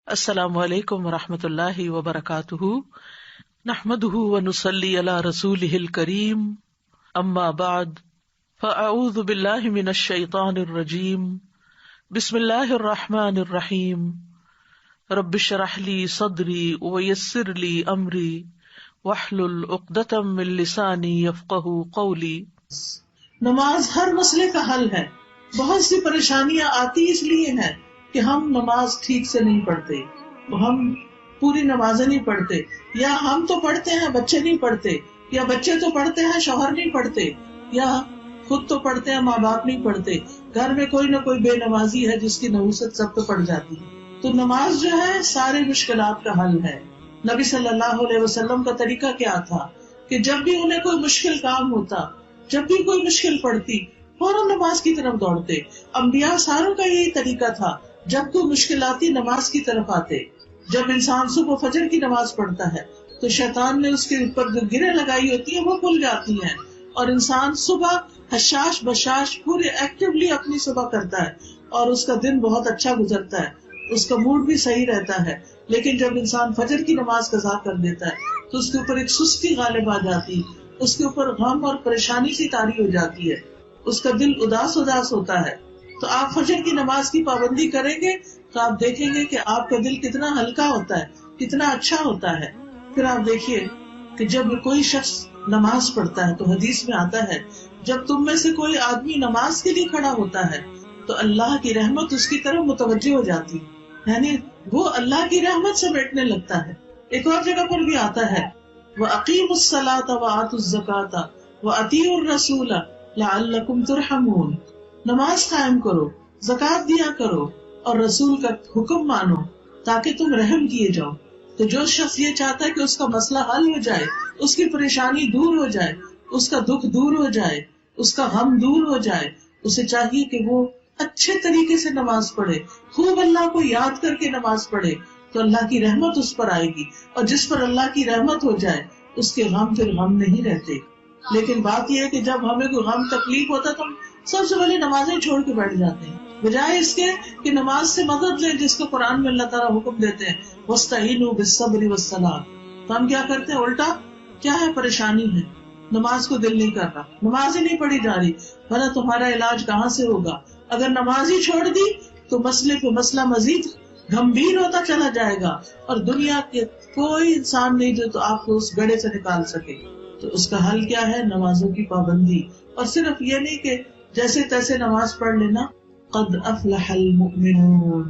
السلام علیکم ورحمۃ اللہ وبرکاتہ، نحمده ونصلی علی رسولہ الکریم، اما بعد فاعوذ باللہ من الشیطان الرجیم، بسم اللہ الرحمن الرحیم، رب اشرح لی صدری ویسر لی امری واحلل عقدۃ من لسانی یفقہوا قولی۔ نماز ہر مسئلے کا حل ہے۔ بہت سی پریشانیاں آتی اس لیے ہیں کہ ہم نماز ٹھیک سے نہیں پڑھتے، ہم پوری نمازیں نہیں پڑھتے، یا ہم تو پڑھتے ہیں بچے نہیں پڑھتے، یا بچے تو پڑھتے ہیں شوہر نہیں پڑھتے، یا خود تو پڑھتے ہیں ماں باپ نہیں پڑھتے، گھر میں کوئی نہ کوئی بے نمازی ہے جس کی نحوست سب پہ پڑ جاتی ہے۔ تو نماز جو ہے سارے مشکلات کا حل ہے۔ نبی صلی اللہ علیہ وسلم کا طریقہ کیا تھا کہ جب بھی انہیں کوئی مشکل کام ہوتا، جب بھی کوئی مشکل پڑتی، فوراً نماز کی طرف دوڑتے۔ انبیاء ساروں کا یہی طریقہ تھا، جب کوئی مشکل آتی نماز کی طرف آتے۔ جب انسان صبح فجر کی نماز پڑھتا ہے تو شیطان نے اس کے اوپر جو گریں لگائی ہوتی ہیں وہ کھل جاتی ہیں، اور انسان صبح حشاش بشاش پورے ایکٹیولی اپنی صبح کرتا ہے، اور اس کا دن بہت اچھا گزرتا ہے، اس کا موڈ بھی صحیح رہتا ہے۔ لیکن جب انسان فجر کی نماز قضا کر دیتا ہے تو اس کے اوپر ایک سستی غالب آ جاتی، اس کے اوپر غم اور پریشانی سی طاری ہو جاتی ہے، اس کا دل اداس اداس ہوتا ہے۔ تو آپ فجر کی نماز کی پابندی کریں گے تو آپ دیکھیں گے کہ آپ کا دل کتنا ہلکا ہوتا ہے، کتنا اچھا ہوتا ہے۔ پھر آپ دیکھیے کہ جب کوئی شخص نماز پڑھتا ہے تو حدیث میں آتا ہے جب تم میں سے کوئی آدمی نماز کے لیے کھڑا ہوتا ہے تو اللہ کی رحمت اس کی طرف متوجہ ہو جاتی، یعنی وہ اللہ کی رحمت سے بیٹھنے لگتا ہے۔ ایک اور جگہ پر بھی آتا ہے وَأَقِيمُوا الصَّلَاةَ وَآتُوا الزَّكَاةَ وَأَطِيعُوا الرَّسُولَ لَعَلَّكُمْ تُرْحَمُونَ، نماز قائم کرو، زکوٰۃ دیا کرو، اور رسول کا حکم مانو تاکہ تم رحم کیے جاؤ۔ تو جو شخص یہ چاہتا ہے کہ اس کا مسئلہ حل ہو جائے، اس کی پریشانی دور ہو جائے، اس کا دکھ دور ہو جائے، اس کا غم دور ہو جائے، اسے چاہیے کہ وہ اچھے طریقے سے نماز پڑھے، خوب اللہ کو یاد کر کے نماز پڑھے، تو اللہ کی رحمت اس پر آئے گی، اور جس پر اللہ کی رحمت ہو جائے اس کے غم پھر غم نہیں رہتے۔ لیکن بات یہ ہے کہ جب ہمیں کوئی غم تکلیف ہوتا ہے تو ہم سب سے پہلے نمازیں چھوڑ کے بیٹھ جاتے ہیں، بجائے اس کے کہ نماز سے مدد لیں، جس کو قرآن میں اللہ تعالیٰ حکم دیتے ہیں وَاسْتَعِينُوا بِالصَّبْرِ وَالصَّلَاةِ۔ تو ہم کیا کرتے ہیں الٹا، کیا ہے پریشانی ہے، نماز کو دل نہیں کر رہا، نماز ہی نہیں پڑھی جا رہی، ورنہ تمہارا علاج کہاں سے ہوگا؟ اگر نماز ہی چھوڑ دی تو مسئلے پہ مسئلہ مزید گمبھیر ہوتا چلا جائے گا، اور دنیا کے کوئی انسان نہیں جو تو آپ کو اس گڑھے سے نکال سکے۔ تو اس کا حل کیا ہے؟ نمازوں کی پابندی، اور صرف یہ نہیں کہ جیسے تیسے نماز پڑھ لینا۔ قد افلح المؤمنون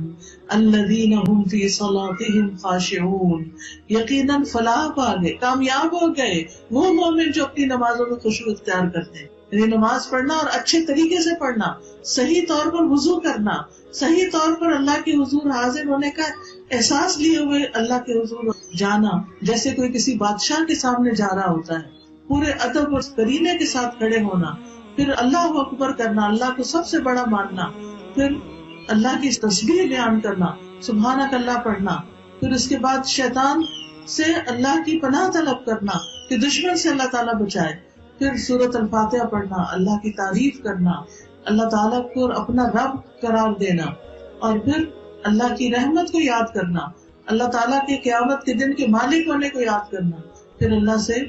الذین هم فی صلاتهم خاشعون، یقیناً فلاح پا گئے، کامیاب ہو گئے وہ مومن جو اپنی نمازوں میں خشوع اختیار کرتے ہیں۔ یعنی نماز پڑھنا اور اچھے طریقے سے پڑھنا، صحیح طور پر وضو کرنا، صحیح طور پر اللہ کے حضور حاضر ہونے کا احساس لیے ہوئے اللہ کے حضور جانا، جیسے کوئی کسی بادشاہ کے سامنے جا رہا ہوتا ہے، پورے ادب اور کرینے کے ساتھ کھڑے ہونا، پھر اللہ اکبر کرنا، اللہ کو سب سے بڑا ماننا، پھر اللہ کی تسبیح بیان کرنا، سبحانک اللہ پڑھنا، پھر اس کے بعد شیطان سے اللہ کی پناہ طلب کرنا کہ دشمن سے اللہ تعالیٰ بچائے، پھر سورۃ الفاتحہ پڑھنا، اللہ کی تعریف کرنا، اللہ تعالیٰ کو اپنا رب قرار دینا، اور پھر اللہ کی رحمت کو یاد کرنا، اللہ تعالیٰ کے قیامت کے دن کے مالک ہونے کو یاد کرنا، پھر اللہ سے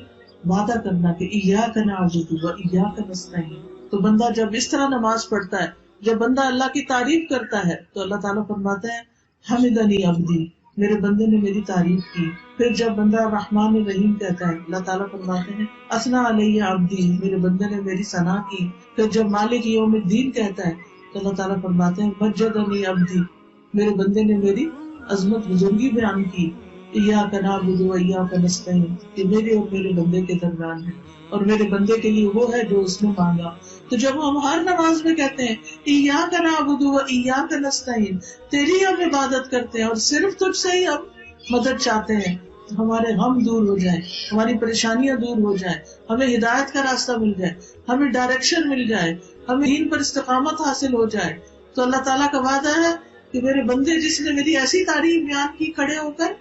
وعدہ کرنا کہ ایاک نعبد و ایاک نستعین۔ تو بندہ جب اس طرح نماز پڑھتا ہے، جب بندہ اللہ کی تعریف کرتا ہے تو اللہ تعالیٰ فرماتے ہیں حمدنی عبدی، میرے بندے نے میری تعریف کی۔ پھر جب بندہ رحمان الرحیم کہتا ہے اللہ تعالیٰ فرماتے ہیں اثنا علی عبدی، میرے بندے نے میری ثنا کی۔ پھر جب مالک یوم الدین کہتا ہے تو اللہ تعالیٰ فرماتے ہیں مجدنی عبدی، میرے بندے نے میری عظمت بزرگی بیان کی۔ ایاک نعبد و ایاک نستعین، کہ میرے اور میرے بندے کے درمیان ہے، اور میرے بندے کے لیے وہ ہے جو اس نے مانگا۔ تو جب ہم ہر نماز میں کہتے ہیں ایاک نعبد و ایاک نستعین، تیری ہم عبادت کرتے ہیں اور صرف تجھ سے ہی ہم مدد چاہتے ہیں، ہمارے غم دور ہو جائیں، ہماری پریشانیاں دور ہو جائیں، ہمیں ہدایت کا راستہ مل جائے، ہمیں ڈائریکشن مل جائے، ہمیں دین پر استقامت حاصل ہو جائے، تو اللہ تعالیٰ کا وعدہ ہے کہ میرے بندے جس نے میری ایسی تعریف بیان کی کھڑے ہو کر،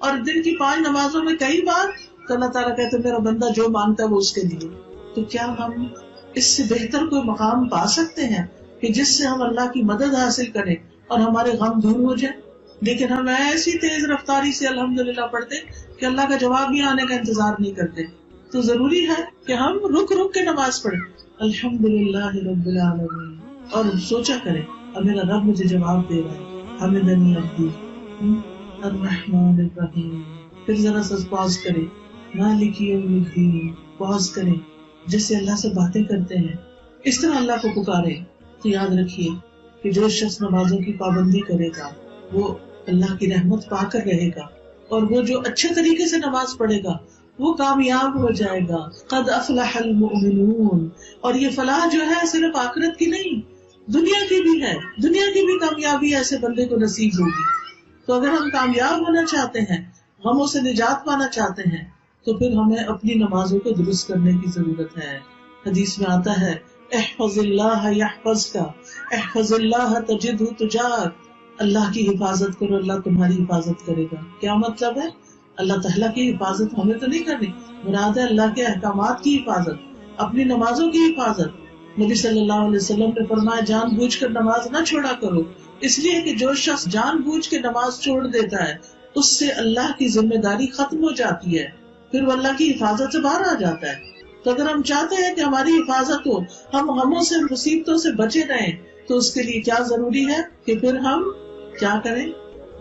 اور دن کی 5 نمازوں میں کئی بار، تو اللہ تعالیٰ کہتے ہیں میرا بندہ جو مانگتا ہے وہ اس کے لیے۔ تو کیا ہم اس سے بہتر کوئی مقام پا سکتے ہیں کہ جس سے ہم اللہ کی مدد حاصل کریں اور ہمارے غم دور ہو جائیں؟ لیکن ہم ایسی تیز رفتاری سے الحمدللہ پڑھتے کہ اللہ کا جواب بھی آنے کا انتظار نہیں کرتے. تو ضروری ہے کہ ہم رک رک کے نماز پڑھیں. الحمدللہ رب العالمین، اور سوچا کریں اب میرا رب مجھے جواب دے رہا ہے. حمدنی عبدی الرحمن الرحیم. پھر ذرا سا پاز کریں، مالک یوم الدین، پاز کریں، جیسے اللہ سے باتیں کرتے ہیں اس طرح اللہ کو پکاریں. تو یاد رکھیے کہ جو شخص نمازوں کی پابندی کرے گا وہ اللہ کی رحمت پا کر رہے گا، اور وہ جو اچھے طریقے سے نماز پڑھے گا وہ کامیاب ہو جائے گا. قد افلح المؤمنون. اور یہ فلاح جو ہے صرف آخرت کی نہیں، دنیا کی بھی ہے. دنیا کی بھی کامیابی ایسے بندے کو نصیب ہوگی. تو اگر ہم کامیاب ہونا چاہتے ہیں، غموں سے نجات پانا چاہتے ہیں، تو پھر ہمیں اپنی نمازوں کو درست کرنے کی ضرورت ہے. حدیث میں آتا ہے احفظ اللہ یحفظک، احفظ اللہ تجدہ تجاہک. اللہ کی حفاظت کرو، اللہ تمہاری حفاظت کرے گا. کیا مطلب ہے؟ اللہ تعالیٰ کی حفاظت ہمیں تو نہیں کرنی، مراد ہے اللہ کے احکامات کی حفاظت، اپنی نمازوں کی حفاظت. نبی صلی اللہ علیہ وسلم نے فرمایا جان بوجھ کر نماز نہ چھوڑا کرو، اس لیے کہ جو شخص جان بوجھ کے نماز چھوڑ دیتا ہے اس سے اللہ کی ذمہ داری ختم ہو جاتی ہے، پھر وہ اللہ کی حفاظت سے باہر آ جاتا ہے. تو اگر ہم چاہتے ہیں کہ ہماری حفاظت ہو، ہم غموں سے مصیبتوں سے بچے رہیں، تو اس کے لیے کیا ضروری ہے کہ پھر ہم کیا کریں؟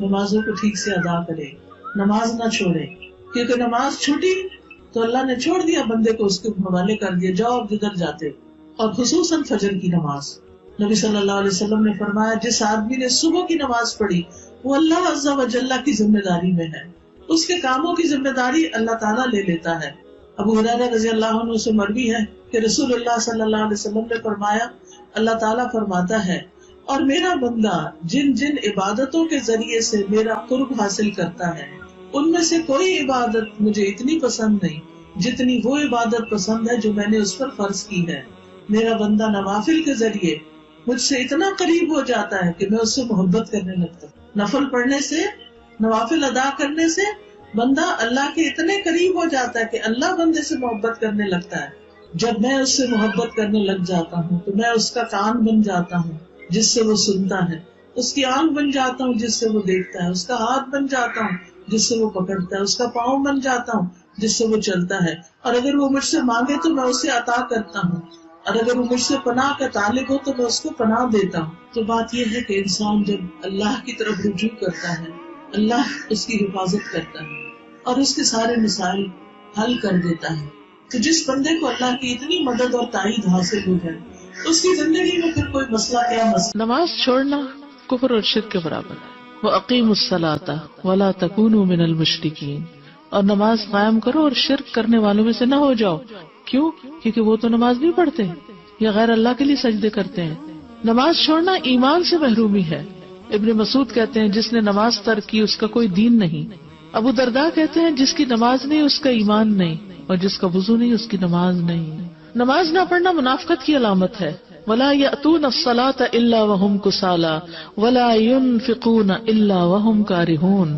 نمازوں کو ٹھیک سے ادا کریں، نماز نہ چھوڑیں. کیونکہ نماز چھوٹی تو اللہ نے چھوڑ دیا بندے کو، اس کے حوالے کر دیا، جاؤ اب جدھر جاتے. اور خصوصاً فجر کی نماز، نبی صلی اللہ علیہ وسلم نے فرمایا جس آدمی نے صبح کی نماز پڑھی وہ اللہ عز و جل کی ذمہ داری میں ہے، اس کے کاموں کی ذمہ داری اللہ تعالیٰ لے لیتا ہے. ابو ہریرہ رضی اللہ عنہ سے مروی ہے کہ رسول اللہ صلی اللہ علیہ وسلم نے فرمایا اللہ تعالیٰ فرماتا ہے اور میرا بندہ جن جن عبادتوں کے ذریعے سے میرا قرب حاصل کرتا ہے ان میں سے کوئی عبادت مجھے اتنی پسند نہیں جتنی وہ عبادت پسند ہے جو میں نے اس پر فرض کی ہے. میرا بندہ نوافل کے ذریعے مجھ سے اتنا قریب ہو جاتا ہے کہ میں اس سے محبت کرنے لگتا ہوں. نفل پڑھنے سے، نوافل ادا کرنے سے بندہ اللہ کے اتنے قریب ہو جاتا ہے کہ اللہ بندے سے محبت کرنے لگتا ہے. جب میں اس سے محبت کرنے لگ جاتا ہوں تو میں اس کا کان بن جاتا ہوں جس سے وہ سنتا ہے، اس کی آنکھ بن جاتا ہوں جس سے وہ دیکھتا ہے، اس کا ہاتھ بن جاتا ہوں جس سے وہ پکڑتا ہے، اس کا پاؤں بن جاتا ہوں جس سے وہ چلتا ہے. اور اگر وہ مجھ سے مانگے تو میں اسے عطا کرتا ہوں، اور اگر وہ مجھ سے پناہ کا طالب ہو تو میں اس کو پناہ دیتا ہوں. تو بات یہ ہے کہ انسان جب اللہ کی طرف رجوع کرتا ہے اللہ اس کی حفاظت کرتا ہے اور اس کے سارے مسائل حل کر دیتا ہے. تو جس بندے کو اللہ کی اتنی مدد اور تائید حاصل ہو جائے اس کی زندگی میں پھر کوئی مسئلہ کیا مسئلہ. نماز چھوڑنا کفر اور شرک کے برابر ہے. وَأَقِيمُوا الصَّلَاةَ وَلَا تَكُونُوا مِنَ الْمُشْرِكِينَ. اور نماز قائم کرو اور شرک کرنے والوں میں سے نہ ہو جاؤ. کیوں؟ کیونکہ وہ تو نماز نہیں پڑھتے یا غیر اللہ کے لیے سجدے کرتے ہیں. نماز چھوڑنا ایمان سے محرومی ہے. ابن مسعود کہتے ہیں جس نے نماز ترک کی اس کا کوئی دین نہیں. ابو درداء کہتے ہیں جس کی نماز نہیں اس کا ایمان نہیں، اور جس کا وضو نہیں اس کی نماز نہیں. نماز نہ پڑھنا منافقت کی علامت ہے. وَلَا يَأْتُونَ الصَّلَاةَ إِلَّا وَهُمْ كُسَالَىٰ وَلَا يُنْفِقُونَ إِلَّا وَهُمْ كَارِهُونَ.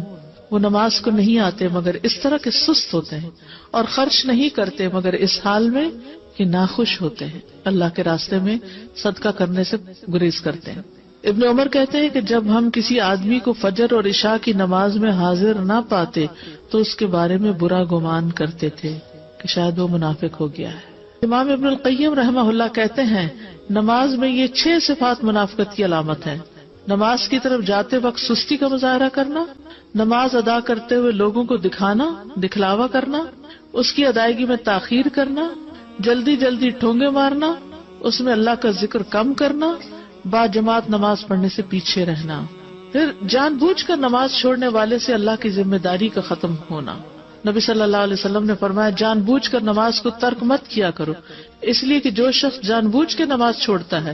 وہ نماز کو نہیں آتے مگر اس طرح کے سست ہوتے ہیں، اور خرچ نہیں کرتے مگر اس حال میں کہ ناخوش ہوتے ہیں، اللہ کے راستے میں صدقہ کرنے سے گریز کرتے ہیں. ابن عمر کہتے ہیں کہ جب ہم کسی آدمی کو فجر اور عشاء کی نماز میں حاضر نہ پاتے تو اس کے بارے میں برا گمان کرتے تھے کہ شاید وہ منافق ہو گیا ہے. امام ابن القیم رحمہ اللہ کہتے ہیں نماز میں یہ 6 صفات منافقت کی علامت ہے. نماز کی طرف جاتے وقت سستی کا مظاہرہ کرنا، نماز ادا کرتے ہوئے لوگوں کو دکھلاوا کرنا، اس کی ادائیگی میں تاخیر کرنا، جلدی جلدی ٹھونگے مارنا، اس میں اللہ کا ذکر کم کرنا، با جماعت نماز پڑھنے سے پیچھے رہنا. پھر جان بوجھ کر نماز چھوڑنے والے سے اللہ کی ذمہ داری کا ختم ہونا. نبی صلی اللہ علیہ وسلم نے فرمایا جان بوجھ کر نماز کو ترک مت کیا کرو، اس لیے کہ جو شخص جان بوجھ کے نماز چھوڑتا ہے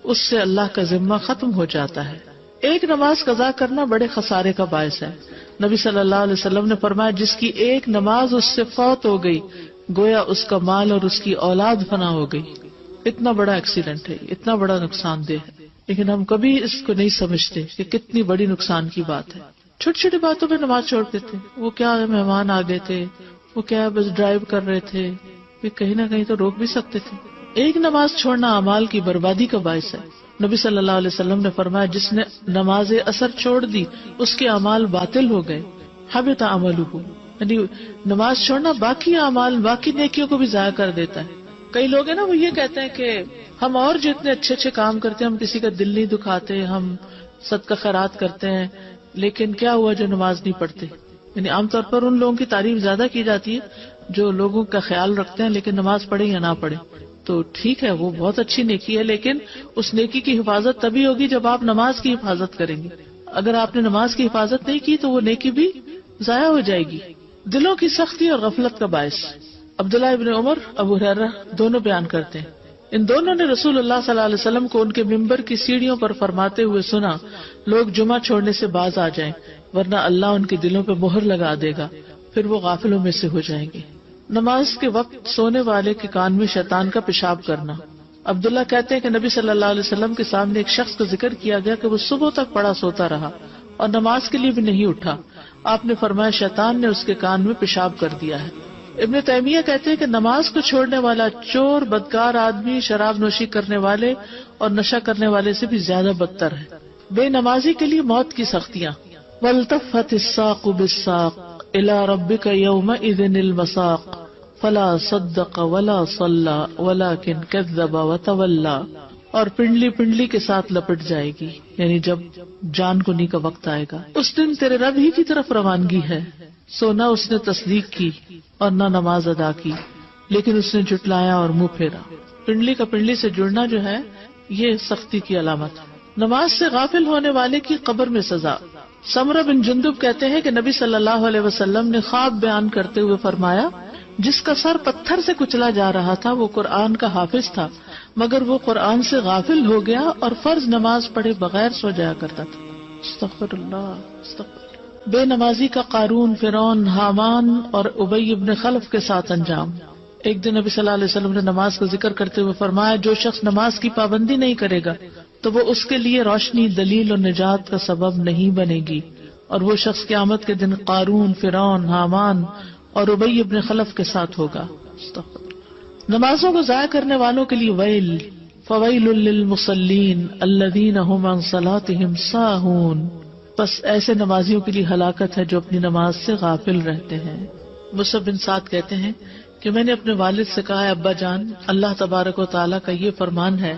اس سے اللہ کا ذمہ ختم ہو جاتا ہے. ایک نماز قضا کرنا بڑے خسارے کا باعث ہے. نبی صلی اللہ علیہ وسلم نے فرمایا جس کی ایک نماز اس سے فوت ہو گئی گویا اس کا مال اور اس کی اولاد فنا ہو گئی. اتنا بڑا ایکسیڈنٹ ہے، اتنا بڑا نقصان دہ ہے، لیکن ہم کبھی اس کو نہیں سمجھتے کہ کتنی بڑی نقصان کی بات ہے. چھوٹی چھوٹی باتوں پہ نماز چھوڑتے تھے، وہ کیا مہمان آ گئے تھے، وہ کیا بس ڈرائیو کر رہے تھے، کہیں نہ کہیں تو روک بھی سکتے تھے. ایک نماز چھوڑنا اعمال کی بربادی کا باعث ہے. نبی صلی اللہ علیہ وسلم نے فرمایا جس نے نماز اثر چھوڑ دی اس کے اعمال باطل ہو گئے، حبط عملہ، یعنی نماز چھوڑنا باقی اعمال، باقی نیکیوں کو بھی ضائع کر دیتا ہے. کئی لوگ ہیں نا وہ یہ کہتے ہیں کہ ہم اور جتنے اچھے اچھے کام کرتے ہیں، ہم کسی کا دل نہیں دکھاتے، ہم صدقہ خیرات کرتے ہیں، لیکن کیا ہوا جو نماز نہیں پڑھتے. یعنی عام طور پر ان لوگوں کی تعریف زیادہ کی جاتی ہے جو لوگوں کا خیال رکھتے ہیں لیکن نماز پڑھے یا نہ پڑھے. تو ٹھیک ہے وہ بہت اچھی نیکی ہے، لیکن اس نیکی کی حفاظت تبھی ہوگی جب آپ نماز کی حفاظت کریں گے. اگر آپ نے نماز کی حفاظت نہیں کی تو وہ نیکی بھی ضائع ہو جائے گی. دلوں کی سختی اور غفلت کا باعث. عبداللہ ابن عمر، ابو ہریرہ دونوں بیان کرتے ہیں ان دونوں نے رسول اللہ صلی اللہ علیہ وسلم کو ان کے ممبر کی سیڑھیوں پر فرماتے ہوئے سنا، لوگ جمعہ چھوڑنے سے باز آ جائیں ورنہ اللہ ان کے دلوں پہ مہر لگا دے گا، پھر وہ غافلوں میں سے ہو جائیں گے. نماز کے وقت سونے والے کے کان میں شیطان کا پیشاب کرنا. عبداللہ کہتے ہیں کہ نبی صلی اللہ علیہ وسلم کے سامنے ایک شخص کا ذکر کیا گیا کہ وہ صبح تک پڑا سوتا رہا اور نماز کے لیے بھی نہیں اٹھا. آپ نے فرمایا شیطان نے اس کے کان میں پیشاب کر دیا ہے. ابن تیمیہ کہتے ہیں کہ نماز کو چھوڑنے والا چور، بدکار آدمی، شراب نوشی کرنے والے اور نشہ کرنے والے سے بھی زیادہ بدتر ہے. بے نمازی کے لیے موت کی سختیاں. وَالْتَفَّتِ السَّاقُ بِالسَّاقِ إِلَىٰ رَبِّكَ يَوْمَئِذٍ الْمَسَاقُ فَلَا صَدَّقَ وَلَا صَلَّىٰ وَلَٰكِنْ كَذَّبَ وَتَوَلَّىٰ. اور پنڈلی پنڈلی کے ساتھ لپٹ جائے گی، یعنی جب جان کنی کا وقت آئے گا. اس دن تیرے رب ہی کی طرف روانگی ہے، سو نہ اس نے تصدیق کی اور نہ نماز ادا کی، لیکن اس نے جھٹلایا اور منہ پھیرا. پنڈلی کا پنڈلی سے جڑنا جو ہے یہ سختی کی علامت. نماز سے غافل ہونے والے کی قبر میں سزا. سمرہ بن جندب کہتے ہیں کہ نبی صلی اللہ علیہ وسلم نے خواب بیان کرتے ہوئے فرمایا جس کا سر پتھر سے کچلا جا رہا تھا وہ قرآن کا حافظ تھا، مگر وہ قرآن سے غافل ہو گیا اور فرض نماز پڑھے بغیر سو جایا کرتا تھا. استغفر اللہ، استغفر. بے نمازی کا قارون، فرعون، حامان اور ابی ابن خلف کے ساتھ انجام. ایک دن نبی صلی اللہ علیہ وسلم نے نماز کا ذکر کرتے ہوئے فرمایا جو شخص نماز کی پابندی نہیں کرے گا تو وہ اس کے لیے روشنی، دلیل اور نجات کا سبب نہیں بنے گی، اور وہ شخص قیامت کے دن قارون، فرعون، حامان اور ابی ابن خلف کے ساتھ ہوگا. نمازوں کو ضائع کرنے والوں کے لیے ویل. فویل للمصلین الذین هم عن صلاتهم ساہون. بس ایسے نمازیوں کے لیے ہلاکت ہے جو اپنی نماز سے غافل رہتے ہیں. مصعب بن سعد کہتے ہیں کہ میں نے اپنے والد سے کہا ابا جان، اللہ تبارک و تعالیٰ کا یہ فرمان ہے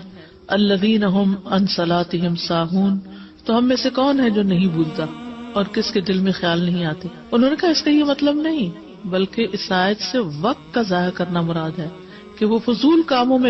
الذین هم عن صلاتهم ساہون، تو ہم میں سے کون ہے جو نہیں بھولتا اور کس کے دل میں خیال نہیں آتے. انہوں نے کہا اس کا یہ مطلب نہیں، بلکہ اس آیت سے وقت کا ضائع کرنا مراد ہے کہ وہ فضول کاموں میں